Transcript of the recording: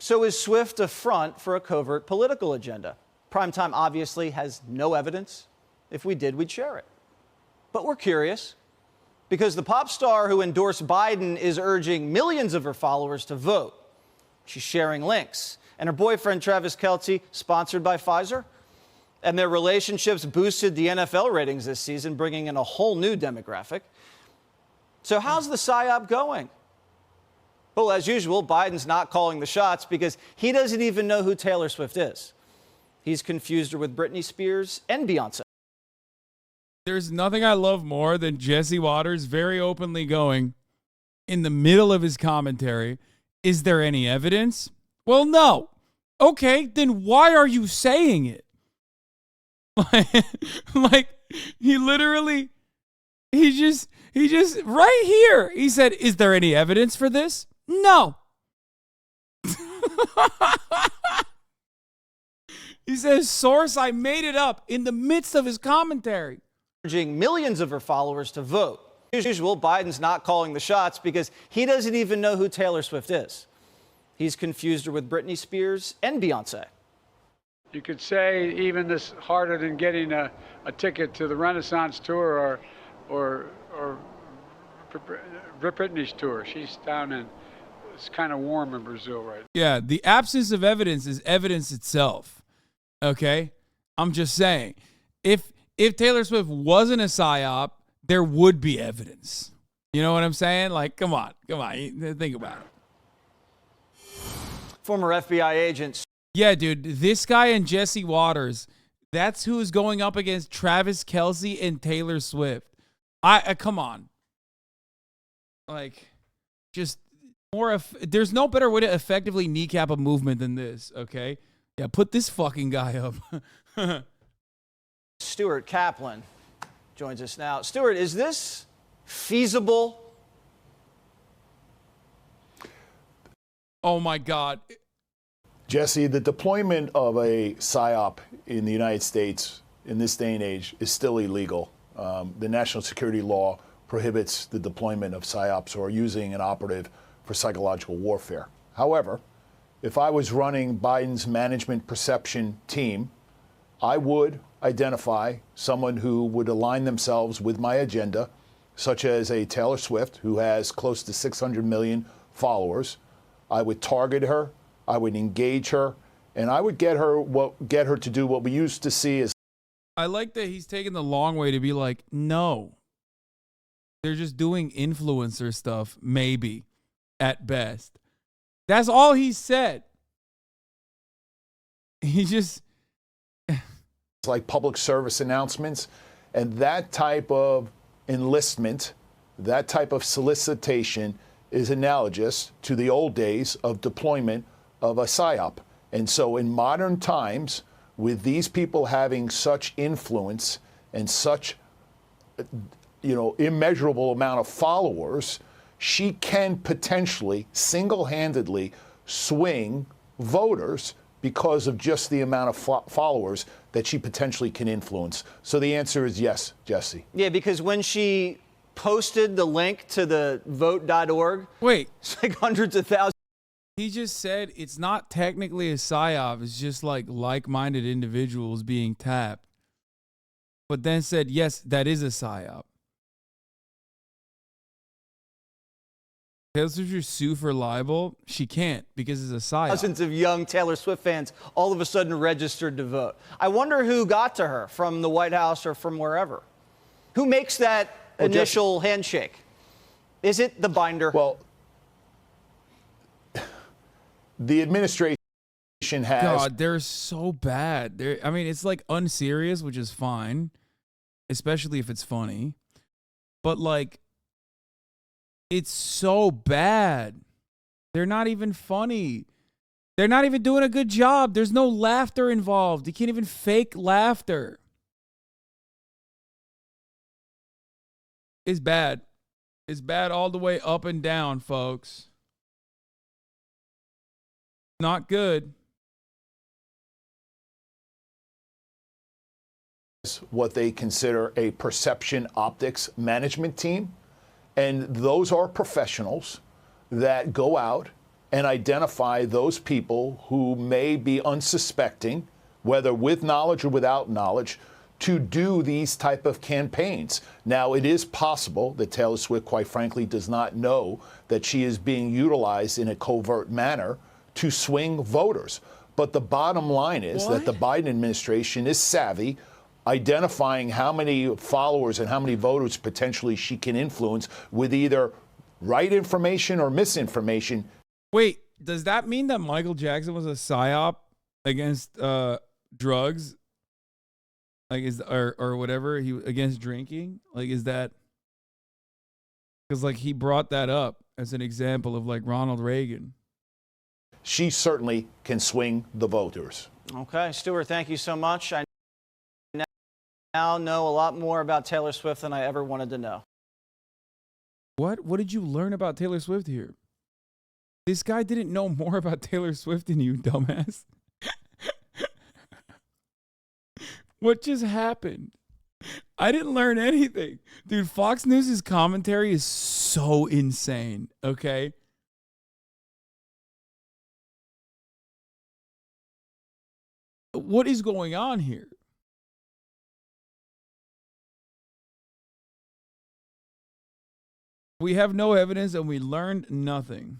So is Swift a front for a covert political agenda? Primetime obviously has no evidence. If we did, we'd share it. But we're curious because the pop star who endorsed Biden is urging millions of her followers to vote. She's sharing links. And her boyfriend, Travis Kelce, sponsored by Pfizer. And their relationships boosted the NFL ratings this season, bringing in a whole new demographic. So how's the Psy-Op going? Well, as usual, Biden's not calling the shots because he doesn't even know who Taylor Swift is. He's confused her with Britney Spears and Beyonce. There's nothing I love more than Jesse Waters very openly going in the middle of his commentary, is there any evidence? Well, no. Okay, then why are you saying it? Like he literally, he just right here, he said, is there any evidence for this? No. He says, source, I made it up in the midst of his commentary. Urging millions of her followers to vote. As usual, Biden's not calling the shots because he doesn't even know who Taylor Swift is. He's confused her with Britney Spears and Beyonce. You could say even this harder than getting a ticket to the Renaissance tour or Britney's tour. She's down in, it's kind of warm in Brazil right now. Yeah, the absence of evidence is evidence itself. Okay? I'm just saying. If Taylor Swift wasn't a psyop, there would be evidence. You know what I'm saying? Like, come on. Think about it. Former FBI agents. Yeah, dude, this guy and Jesse Waters, that's who's going up against Travis Kelce and Taylor Swift. Come on. Like, just more, there's no better way to effectively kneecap a movement than this, okay? Yeah, put this fucking guy up. Stuart Kaplan joins us now. Stuart, is this feasible? Oh, my God. Jesse, the deployment of a Psy-Op in the United States in this day and age is still illegal. The national security law prohibits the deployment of Psy-Ops or using an operative for psychological warfare. However, if I was running Biden's management perception team, I would identify someone who would align themselves with my agenda, such as a Taylor Swift, who has close to 600 million followers. I would target her, I would engage her, and I would get her to do what we used to see as. I like that he's taking the long way to be like, no. They're just doing influencer stuff, maybe, at best. That's all he said. He just... like public service announcements, and that type of enlistment, that type of solicitation is analogous to the old days of deployment of a Psy-Op. And so in modern times, with these people having such influence and such, immeasurable amount of followers, she can potentially single-handedly swing voters because of just the amount of followers that she potentially can influence. So the answer is yes, Jesse. Yeah, because when she posted the link to the vote.org, wait, it's like hundreds of thousands. He just said it's not technically a psyop, it's just like-minded individuals being tapped. But then said, yes, that is a psyop. Taylor Swift should sue for libel? She can't because it's a psyop. Thousands of young Taylor Swift fans all of a sudden registered to vote. I wonder who got to her from the White House or from wherever. Who makes that initial handshake? Is it the binder? Well, the administration has... God, they're so bad. It's like unserious, which is fine, especially if it's funny. But it's so bad. They're not even funny. They're not even doing a good job. There's no laughter involved. You can't even fake laughter. It's bad. It's bad all the way up and down, folks. Not good. What they consider a perception optics management team. And those are professionals that go out and identify those people who may be unsuspecting, whether with knowledge or without knowledge, to do these type of campaigns. Now, it is possible that Taylor Swift, quite frankly, does not know that she is being utilized in a covert manner to swing voters. But the bottom line is that the Biden administration is savvy, identifying how many followers and how many voters potentially she can influence with either right information or misinformation. Wait, does that mean that Michael Jackson was a psyop against drugs? Like or whatever, he against drinking? Like, is that because like he brought that up as an example of like Ronald Reagan? She certainly can swing the voters. Okay, Stuart, thank you so much. I now know a lot more about Taylor Swift than I ever wanted to know. What did you learn about Taylor Swift here? This guy didn't know more about Taylor Swift than you, dumbass. What just happened? I didn't learn anything. Dude, Fox News' commentary is so insane, okay? What is going on here? We have no evidence and we learned nothing.